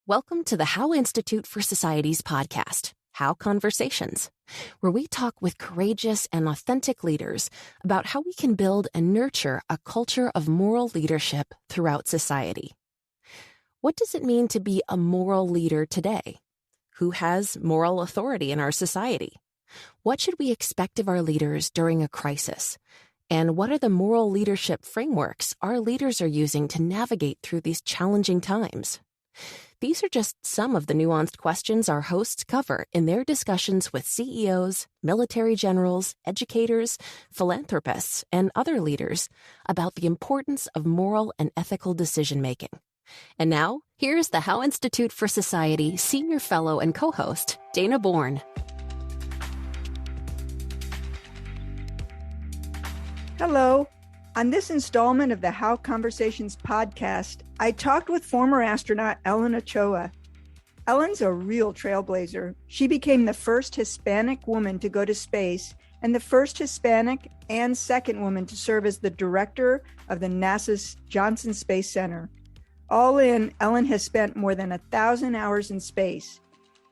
Welcome to the How Institute for Society's podcast, How Conversations, where we talk with courageous and authentic leaders about how we can build and nurture a culture of moral leadership throughout society. What does it mean to be a moral leader today? Who has moral authority in our society? What should we expect of our leaders during a crisis? And what are the moral leadership frameworks our leaders are using to navigate through these challenging times? These are just some of the nuanced questions our hosts cover in their discussions with CEOs, military generals, educators, philanthropists, and other leaders about the importance of moral and ethical decision-making. And now, here's the How Institute for Society Senior Fellow and co-host, Dana Bourne. Hello. On this installment of the How Conversations podcast, I talked with former astronaut Ellen Ochoa. Ellen's a real trailblazer. She became the first Hispanic woman to go to space and the first Hispanic and second woman to serve as the director of the NASA's Johnson Space Center. All in, Ellen has spent more than 1,000 hours in space.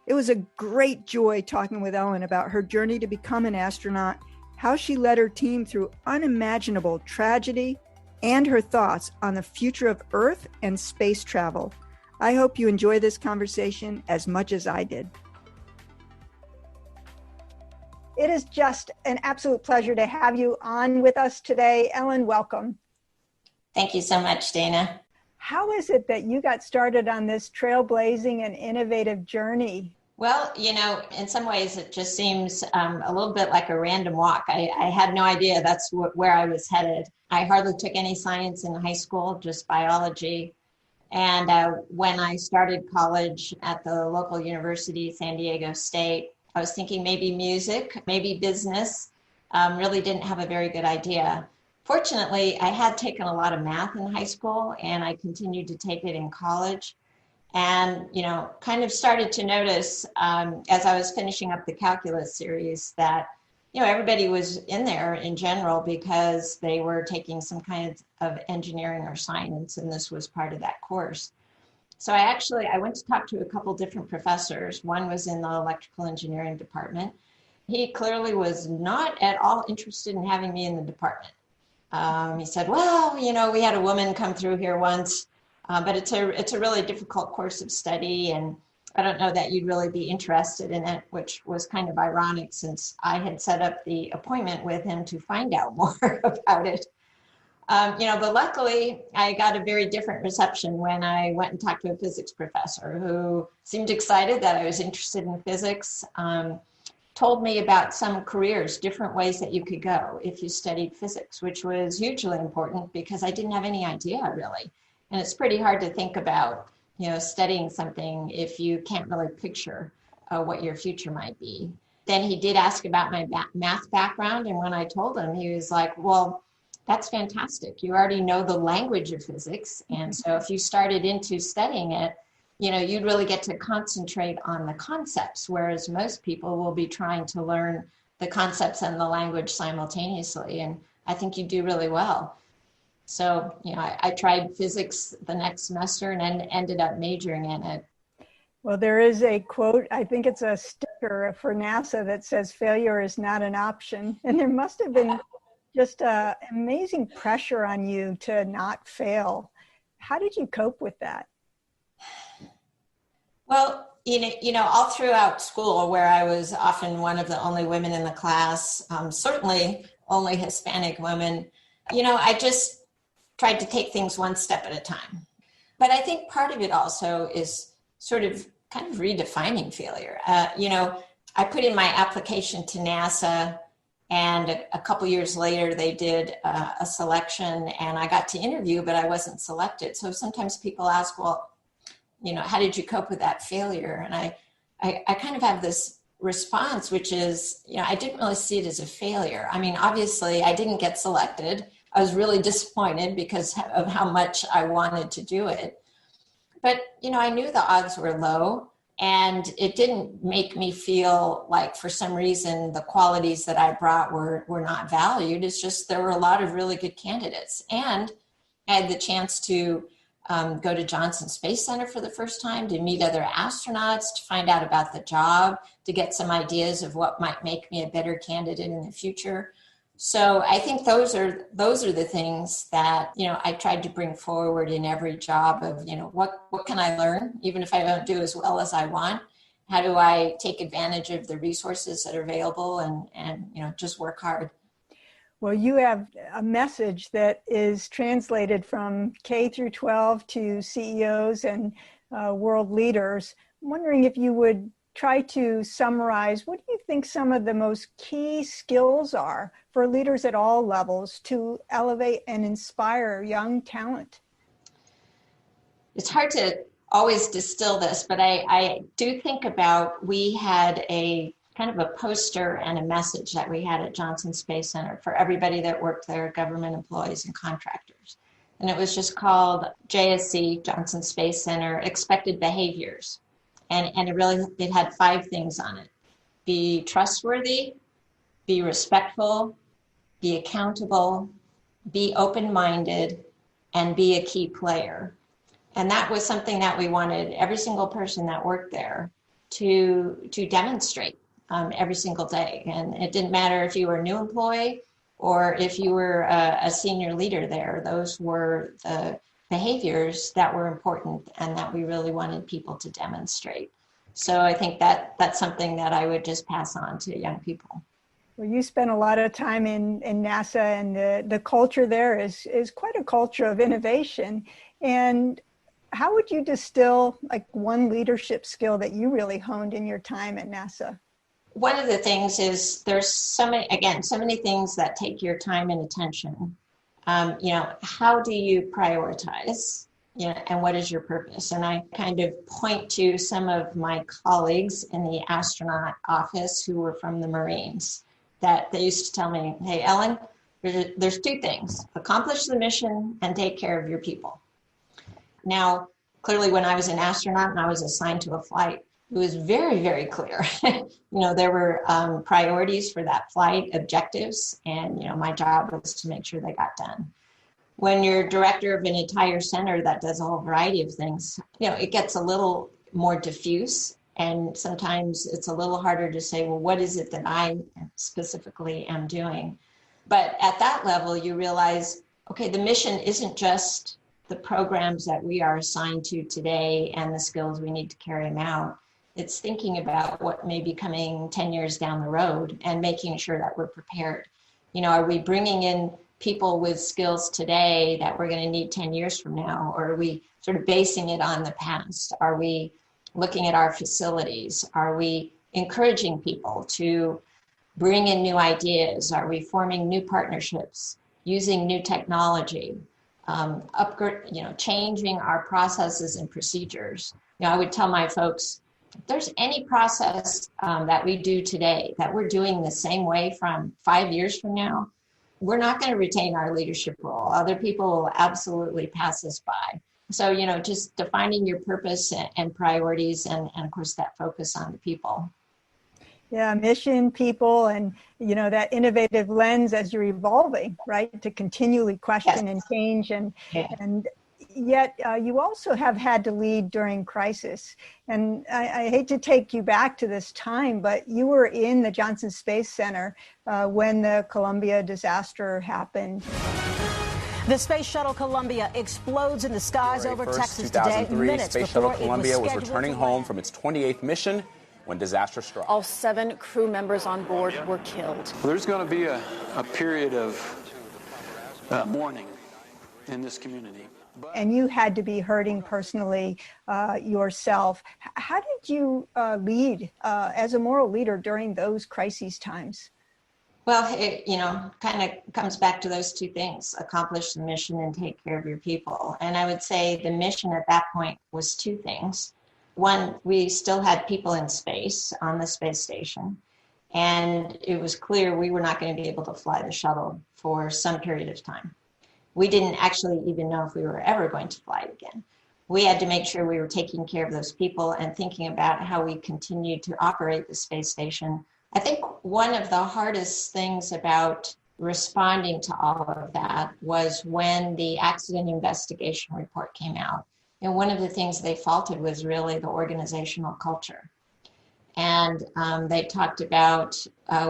It was a great joy talking with Ellen about her journey to become an astronaut, how she led her team through unimaginable tragedy, and her thoughts on the future of Earth and space travel. I hope you enjoy this conversation as much as I did. It is just an absolute pleasure to have you on with us today. Ellen, welcome. Thank you so much, Dana. How is it that you got started on this trailblazing and innovative journey? Well, in some ways it just seems a little bit like a random walk. I had no idea that's where I was headed. I hardly took any science in high school, just biology. And when I started college at the local university, San Diego State, I was thinking maybe music, maybe business. Really didn't have a very good idea. Fortunately, I had taken a lot of math in high school and I continued to take it in college. And, kind of started to notice as I was finishing up the calculus series that, everybody was in there in general because they were taking some kind of engineering or science, and this was part of that course. So I went to talk to a couple different professors. One was in the electrical engineering department. He clearly was not at all interested in having me in the department. He said, well, we had a woman come through here once. But it's a really difficult course of study, and I don't know that you'd really be interested in it, which was kind of ironic since I had set up the appointment with him to find out more about it. But luckily I got a very different reception when I went and talked to a physics professor who seemed excited that I was interested in physics, told me about some careers, different ways that you could go if you studied physics, which was hugely important because I didn't have any idea really. And it's pretty hard to think about, studying something if you can't really picture what your future might be. Then he did ask about my math background. And when I told him, he was like, well, that's fantastic. You already know the language of physics. And so if you started into studying it, you'd really get to concentrate on the concepts, whereas most people will be trying to learn the concepts and the language simultaneously. And I think you do really well. So, I tried physics the next semester and ended up majoring in it. Well, there is a quote, I think it's a sticker for NASA that says failure is not an option. And there must have been just amazing pressure on you to not fail. How did you cope with that? Well, all throughout school where I was often one of the only women in the class, certainly only Hispanic women, I just tried to take things one step at a time. But I think part of it also is sort of kind of redefining failure. I put in my application to NASA, and a couple years later they did a selection and I got to interview, but I wasn't selected. So sometimes people ask, well, how did you cope with that failure? And I kind of have this response, which is, I didn't really see it as a failure. I mean, obviously I didn't get selected. I was really disappointed because of how much I wanted to do it. But, I knew the odds were low, and it didn't make me feel like for some reason the qualities that I brought were not valued. It's just there were a lot of really good candidates. And I had the chance to go to Johnson Space Center for the first time, to meet other astronauts, to find out about the job, to get some ideas of what might make me a better candidate in the future. So I think those are the things that, I tried to bring forward in every job of, what can I learn, even if I don't do as well as I want? How do I take advantage of the resources that are available and just work hard? Well, you have a message that is translated from K through 12 to CEOs and world leaders. I'm wondering if you would try to summarize, what do you think some of the most key skills are for leaders at all levels to elevate and inspire young talent? It's hard to always distill this, but I do think about, we had a kind of a poster and a message that we had at Johnson Space Center for everybody that worked there, government employees and contractors. And it was just called JSC, Johnson Space Center, Expected Behaviors. And it had 5 things on it: be trustworthy, be respectful, be accountable, be open-minded, and be a key player. And that was something that we wanted every single person that worked there to demonstrate every single day. And it didn't matter if you were a new employee or if you were a senior leader there. Those were the behaviors that were important and that we really wanted people to demonstrate. So I think that's something that I would just pass on to young people. Well, you spent a lot of time in NASA, and the culture there is quite a culture of innovation. And how would you distill like one leadership skill that you really honed in your time at NASA? One of the things is there's so many things that take your time and attention. How do you prioritize? And what is your purpose? And I kind of point to some of my colleagues in the astronaut office who were from the Marines, that they used to tell me, hey, Ellen, there's 2 things: accomplish the mission and take care of your people. Now, clearly, when I was an astronaut and I was assigned to a flight, it was very, very clear. There were priorities for that flight, objectives, and, my job was to make sure they got done. When you're director of an entire center that does a whole variety of things, it gets a little more diffuse. And sometimes it's a little harder to say, well, what is it that I specifically am doing? But at that level, you realize, okay, the mission isn't just the programs that we are assigned to today and the skills we need to carry them out. It's thinking about what may be coming 10 years down the road and making sure that we're prepared. Are we bringing in people with skills today that we're going to need 10 years from now? Or are we sort of basing it on the past? Are we looking at our facilities? Are we encouraging people to bring in new ideas? Are we forming new partnerships, using new technology, changing our processes and procedures? I would tell my folks, if there's any process that we do today that we're doing the same way from 5 years from now, we're not going to retain our leadership role. Other people will absolutely pass us by. So, just defining your purpose and priorities and of course, that focus on the people. Yeah, mission, people, and, that innovative lens as you're evolving, right? To continually question and change. And yet you also have had to lead during crisis. And I hate to take you back to this time, but you were in the Johnson Space Center when the Columbia disaster happened. The Space Shuttle Columbia explodes in the skies over Texas today. 2003, Space Shuttle Columbia was returning home from its 28th mission when disaster struck. All 7 crew members on board were killed. Well, there's going to be a period of mourning in this community. And you had to be hurting personally yourself. How did you lead as a moral leader during those crises times? Well, it, kind of comes back to those 2 things: accomplish the mission and take care of your people. And I would say the mission at that point was 2 things. One, we still had people in space on the space station, and it was clear we were not going to be able to fly the shuttle for some period of time. We didn't actually even know if we were ever going to fly it again. We had to make sure we were taking care of those people and thinking about how we continued to operate the space station. I think one of the hardest things about responding to all of that was when the accident investigation report came out. And one of the things they faulted was really the organizational culture. And they talked about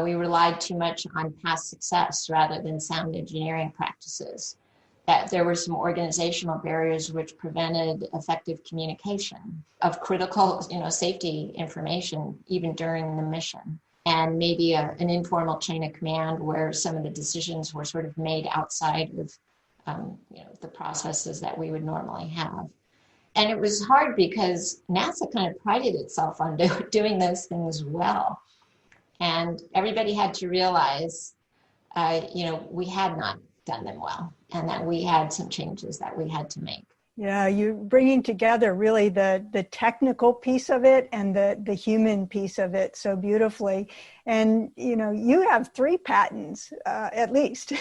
we relied too much on past success rather than sound engineering practices. That there were some organizational barriers which prevented effective communication of critical, safety information even during the mission. And maybe an informal chain of command where some of the decisions were sort of made outside of the processes that we would normally have. And it was hard because NASA kind of prided itself on doing those things well. And everybody had to realize, we had not done them well and that we had some changes that we had to make. Yeah, you're bringing together really the technical piece of it and the human piece of it so beautifully. And, you have 3 patents, at least,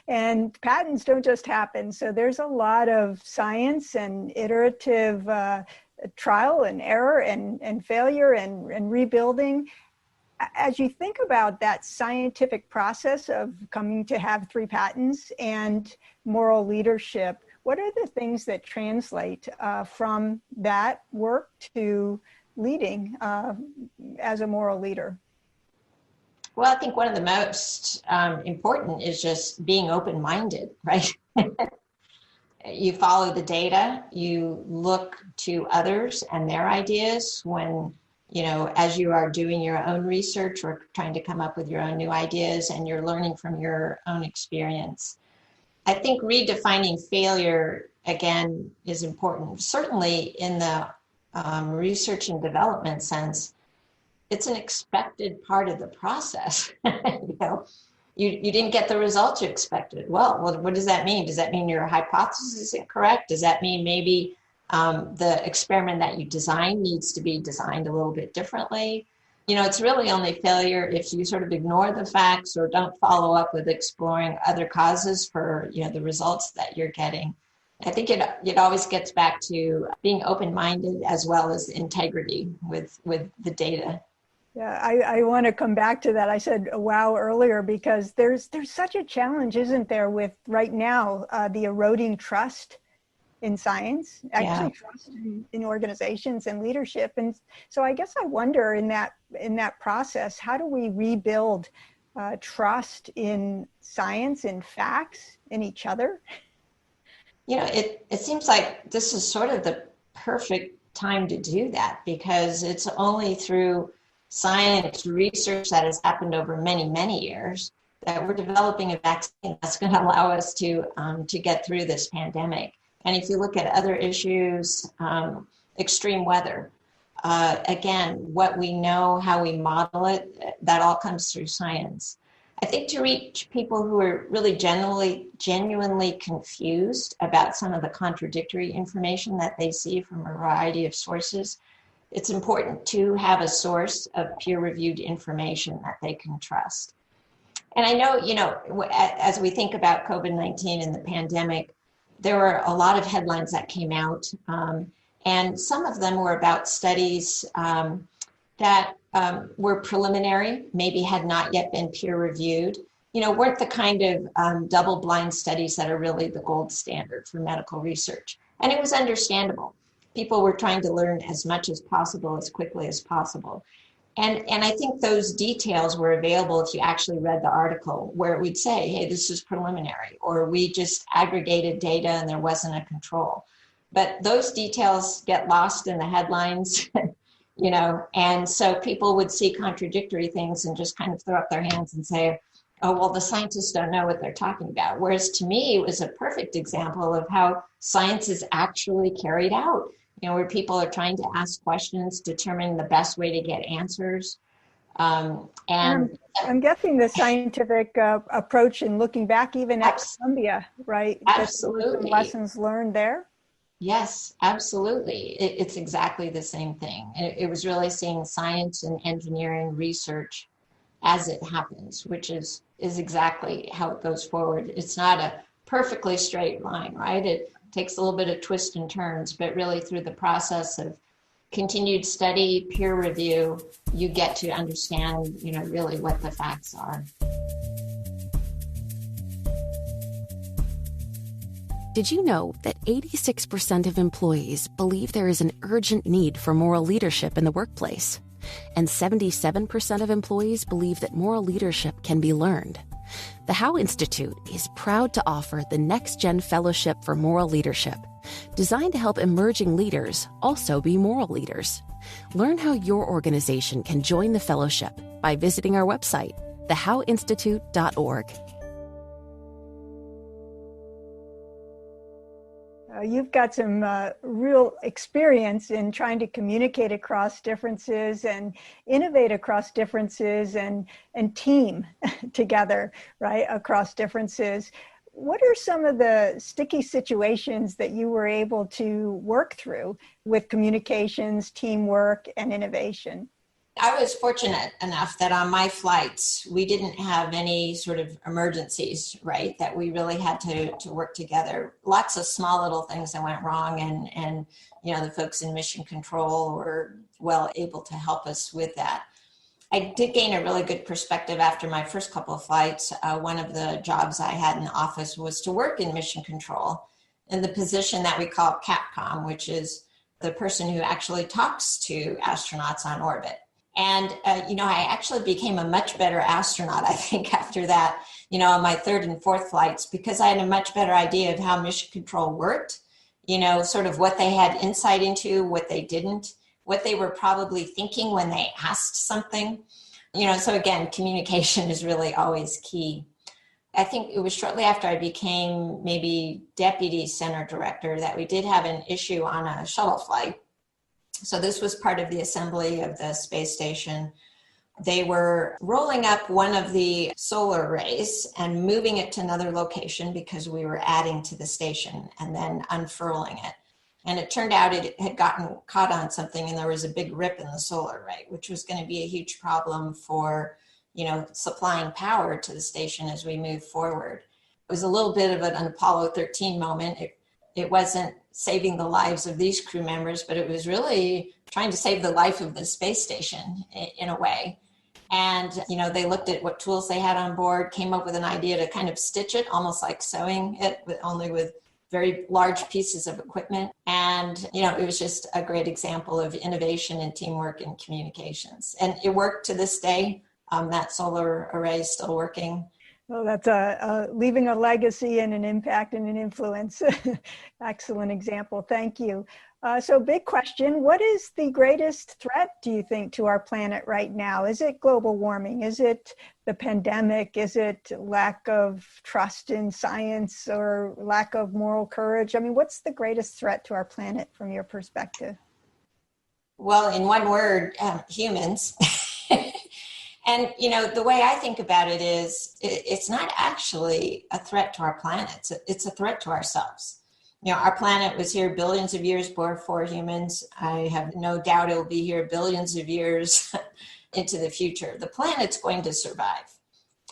and patents don't just happen. So there's a lot of science and iterative trial and error and failure and rebuilding. As you think about that scientific process of coming to have 3 patents and moral leadership, what are the things that translate from that work to leading as a moral leader? Well, I think one of the most important is just being open-minded, right? You follow the data, you look to others and their ideas when, as you are doing your own research or trying to come up with your own new ideas and you're learning from your own experience. I think redefining failure, again, is important. Certainly in the research and development sense, it's an expected part of the process. You didn't get the results you expected. Well, what does that mean? Does that mean your hypothesis isn't correct? Does that mean maybe the experiment that you design needs to be designed a little bit differently? It's really only failure if you sort of ignore the facts or don't follow up with exploring other causes for, the results that you're getting. I think it always gets back to being open-minded as well as integrity with the data. Yeah, I want to come back to that. I said wow earlier because there's such a challenge, isn't there, with right now the eroding trust in science, actually trust in organizations and leadership. And so I guess I wonder in that process, how do we rebuild trust in science, in facts, in each other? It seems like this is sort of the perfect time to do that because it's only through science research that has happened over many, many years that we're developing a vaccine that's going to allow us to get through this pandemic. And if you look at other issues, extreme weather, again, what we know, how we model it, that all comes through science. I think to reach people who are really genuinely confused about some of the contradictory information that they see from a variety of sources, it's important to have a source of peer-reviewed information that they can trust. And I know, as we think about COVID-19 and the pandemic, there were a lot of headlines that came out, and some of them were about studies that were preliminary, maybe had not yet been peer-reviewed, weren't the kind of double-blind studies that are really the gold standard for medical research. And it was understandable. People were trying to learn as much as possible, as quickly as possible. And I think those details were available if you actually read the article where it would say, hey, this is preliminary, or we just aggregated data and there wasn't a control. But those details get lost in the headlines, and so people would see contradictory things and just kind of throw up their hands and say, oh, well, the scientists don't know what they're talking about. Whereas to me, it was a perfect example of how science is actually carried out. Where people are trying to ask questions, determine the best way to get answers. And I'm guessing the scientific approach in looking back even at Columbia, right? Absolutely. The lessons learned there? Yes, absolutely. It's exactly the same thing. It was really seeing science and engineering research as it happens, which is exactly how it goes forward. It's not a perfectly straight line, right? It takes a little bit of twists and turns, but really through the process of continued study, peer review, you get to understand, really what the facts are. Did you know that 86% of employees believe there is an urgent need for moral leadership in the workplace? And 77% of employees believe that moral leadership can be learned. The How Institute is proud to offer the Next Gen Fellowship for Moral Leadership, designed to help emerging leaders also be moral leaders. Learn how your organization can join the fellowship by visiting our website, thehowinstitute.org. You've got some real experience in trying to communicate across differences and innovate across differences and team together, right, across differences. What are some of the sticky situations that you were able to work through with communications, teamwork, and innovation? I was fortunate enough that on my flights, we didn't have any sort of emergencies, right, that we really had to work together. Lots of small little things that went wrong, and the folks in mission control were well able to help us with that. I did gain a really good perspective after my first couple of flights. One of the jobs I had in the office was to work in mission control in the position that we call CAPCOM, which is the person who actually talks to astronauts on orbit. And, I actually became a much better astronaut, I think, after that, on my third and fourth flights, because I had a much better idea of how mission control worked, sort of what they had insight into, what they didn't, what they were probably thinking when they asked something. So again, communication is really always key. I think it was shortly after I became maybe deputy center director that we did have an issue on a shuttle flight. So this was part of the assembly of the space station. They were rolling up one of the solar arrays and moving it to another location because we were adding to the station and then unfurling it. And it turned out it had gotten caught on something and there was a big rip in the solar array, which was going to be a huge problem for, supplying power to the station as we move forward. It was a little bit of an Apollo 13 moment. It wasn't saving the lives of these crew members, but it was really trying to save the life of the space station in a way. And, they looked at what tools they had on board, came up with an idea to kind of stitch it, almost like sewing it, but only with very large pieces of equipment. And, it was just a great example of innovation and teamwork and communications. And it worked to this day. That solar array is still working. Well, that's leaving a legacy and an impact and an influence. Excellent example. Thank you. So big question, what is the greatest threat, do you think, to our planet right now? Is it global warming? Is it the pandemic? Is it lack of trust in science or lack of moral courage? I mean, what's the greatest threat to our planet from your perspective? Well, in one word, humans. And, the way I think about it is it's not actually a threat to our planet. It's a threat to ourselves. Our planet was here billions of years before humans. I have no doubt it will be here billions of years into the future. The planet's going to survive.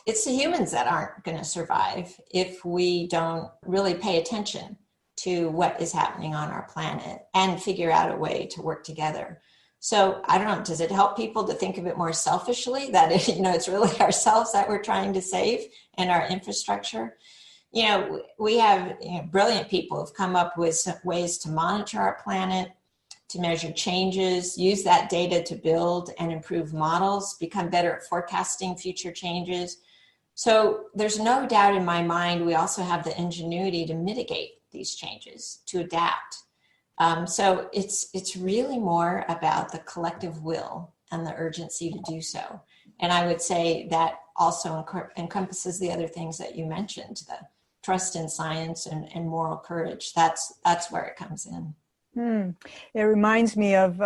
It's the humans that aren't going to survive if we don't really pay attention to what is happening on our planet and figure out a way to work together. So I don't know, does it help people to think of it more selfishly, that it's really ourselves that we're trying to save and our infrastructure? We have brilliant people who've come up with ways to monitor our planet, to measure changes, use that data to build and improve models, become better at forecasting future changes. So there's no doubt in my mind we also have the ingenuity to mitigate these changes, to adapt. So it's really more about the collective will and the urgency to do so. And I would say that also encompasses the other things that you mentioned, the trust in science and moral courage. That's where it comes in. It reminds me of,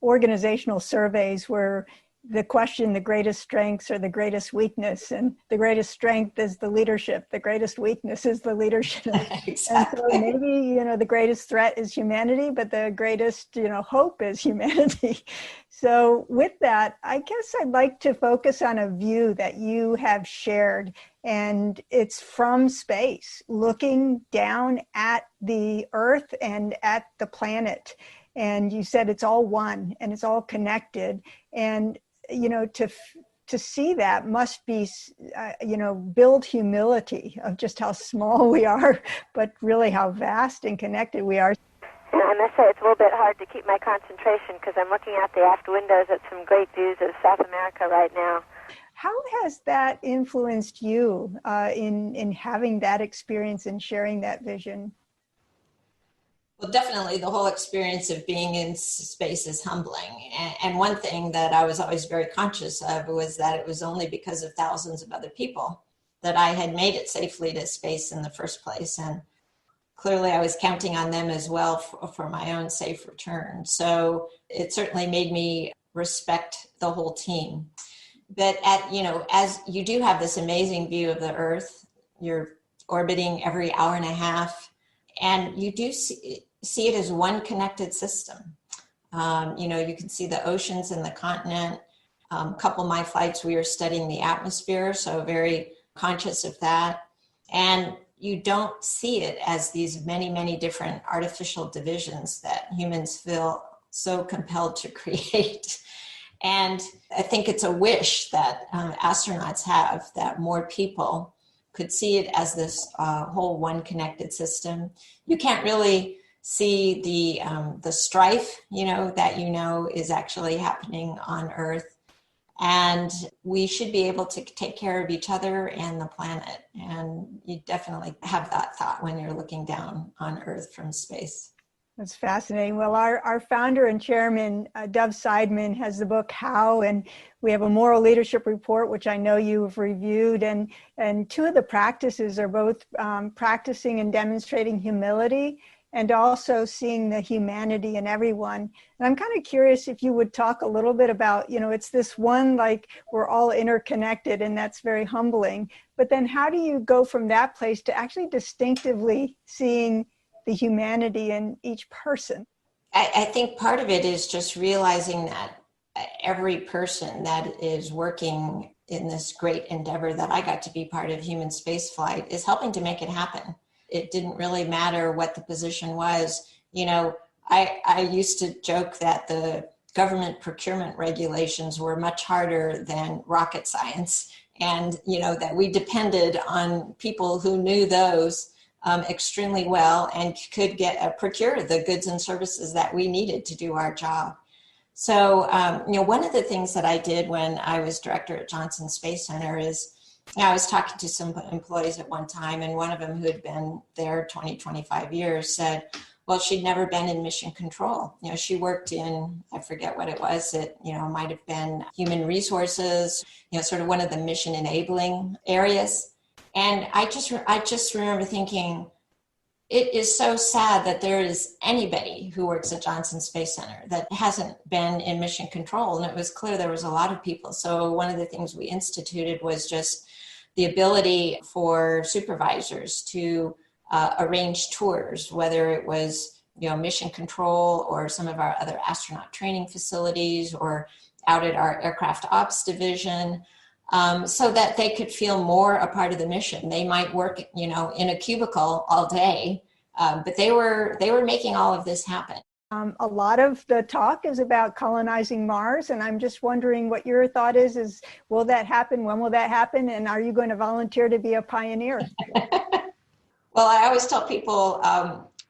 organizational surveys where the question, the greatest strengths or the greatest weakness, and the greatest strength is the leadership. The greatest weakness is the leadership. Exactly. And so maybe, the greatest threat is humanity, but the greatest, hope is humanity. So with that, I guess I'd like to focus on a view that you have shared, and it's from space, looking down at the Earth and at the planet. And you said it's all one and it's all connected. And to see that must be, build humility of just how small we are, but really how vast and connected we are. And I must say it's a little bit hard to keep my concentration because I'm looking out the aft windows at some great views of South America right now. How has that influenced you in having that experience and sharing that vision? Well, definitely the whole experience of being in space is humbling. And one thing that I was always very conscious of was that it was only because of thousands of other people that I had made it safely to space in the first place. And clearly I was counting on them as well for my own safe return. So it certainly made me respect the whole team. But as you do have this amazing view of the Earth, you're orbiting every hour and a half, and you do see it as one connected system. You can see the oceans and the continent. A couple of my flights, we were studying the atmosphere, so very conscious of that. And you don't see it as these many, many different artificial divisions that humans feel so compelled to create. And I think it's a wish that astronauts have, that more people could see it as this whole one connected system. You can't really see the strife, that is actually happening on Earth. And we should be able to take care of each other and the planet. And you definitely have that thought when you're looking down on Earth from space. That's fascinating. Well, our founder and chairman, Dov Seidman, has the book How, and we have a moral leadership report, which I know you've reviewed. And two of the practices are both practicing and demonstrating humility and also seeing the humanity in everyone. And I'm kind of curious if you would talk a little bit about, it's this one, like we're all interconnected, and that's very humbling. But then how do you go from that place to actually distinctively seeing the humanity in each person? I think part of it is just realizing that every person that is working in this great endeavor that I got to be part of, human spaceflight, is helping to make it happen. It didn't really matter what the position was. I used to joke that the government procurement regulations were much harder than rocket science, and that we depended on people who knew those extremely well and could procure the goods and services that we needed to do our job. So, one of the things that I did when I was director at Johnson Space Center is, I was talking to some employees at one time, and one of them who had been there 20, 25 years said, well, she'd never been in mission control. She worked in, I forget what it was, it, might have been human resources, sort of one of the mission enabling areas. And I just remember thinking, it is so sad that there is anybody who works at Johnson Space Center that hasn't been in mission control. And it was clear there was a lot of people. So one of the things we instituted was just the ability for supervisors to arrange tours, whether it was, mission control or some of our other astronaut training facilities or out at our aircraft ops division. So that they could feel more a part of the mission. They might work, in a cubicle all day, but they were making all of this happen. A lot of the talk is about colonizing Mars, and I'm just wondering what your thought is will that happen? When will that happen? And are you going to volunteer to be a pioneer? Well, I always tell people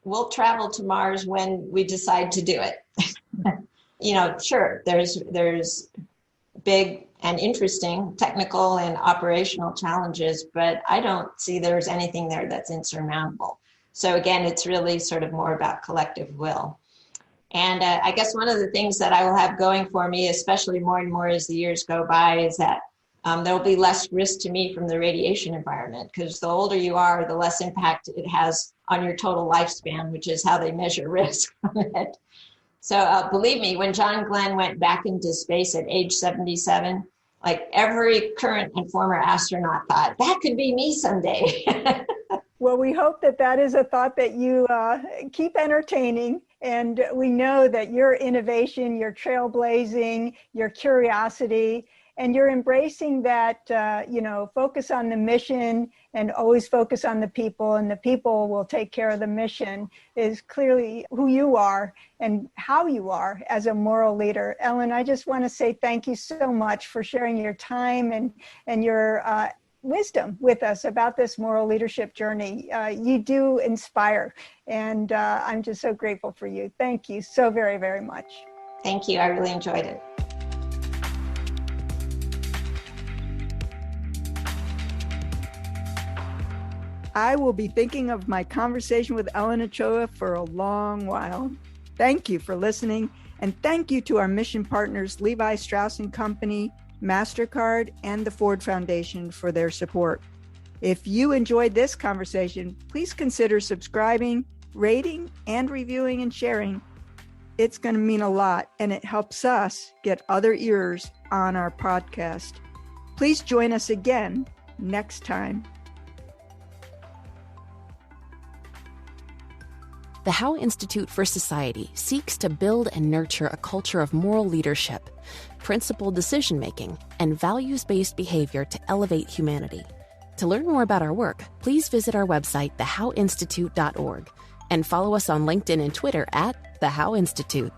we'll travel to Mars when we decide to do it. Sure, there's big and interesting technical and operational challenges, but I don't see there's anything there that's insurmountable. So again, it's really sort of more about collective will. And I guess one of the things that I will have going for me, especially more and more as the years go by, is that there will be less risk to me from the radiation environment, because the older you are, the less impact it has on your total lifespan, which is how they measure risk from it. So believe me, when John Glenn went back into space at age 77, like every current and former astronaut thought, that could be me someday. Well, we hope that is a thought that you keep entertaining. And we know that your innovation, your trailblazing, your curiosity, And you're embracing that, focus on the mission and always focus on the people, and the people will take care of the mission, is clearly who you are and how you are as a moral leader. Ellen, I just want to say thank you so much for sharing your time and your wisdom with us about this moral leadership journey. You do inspire, and I'm just so grateful for you. Thank you so very, very much. Thank you. I really enjoyed it. I will be thinking of my conversation with Ellen Ochoa for a long while. Thank you for listening, and thank you to our mission partners, Levi Strauss & Company, MasterCard, and the Ford Foundation for their support. If you enjoyed this conversation, please consider subscribing, rating, and reviewing and sharing. It's going to mean a lot, and it helps us get other ears on our podcast. Please join us again next time. The How Institute for Society seeks to build and nurture a culture of moral leadership, principled decision-making, and values-based behavior to elevate humanity. To learn more about our work, please visit our website, thehowinstitute.org, and follow us on LinkedIn and Twitter at The How Institute.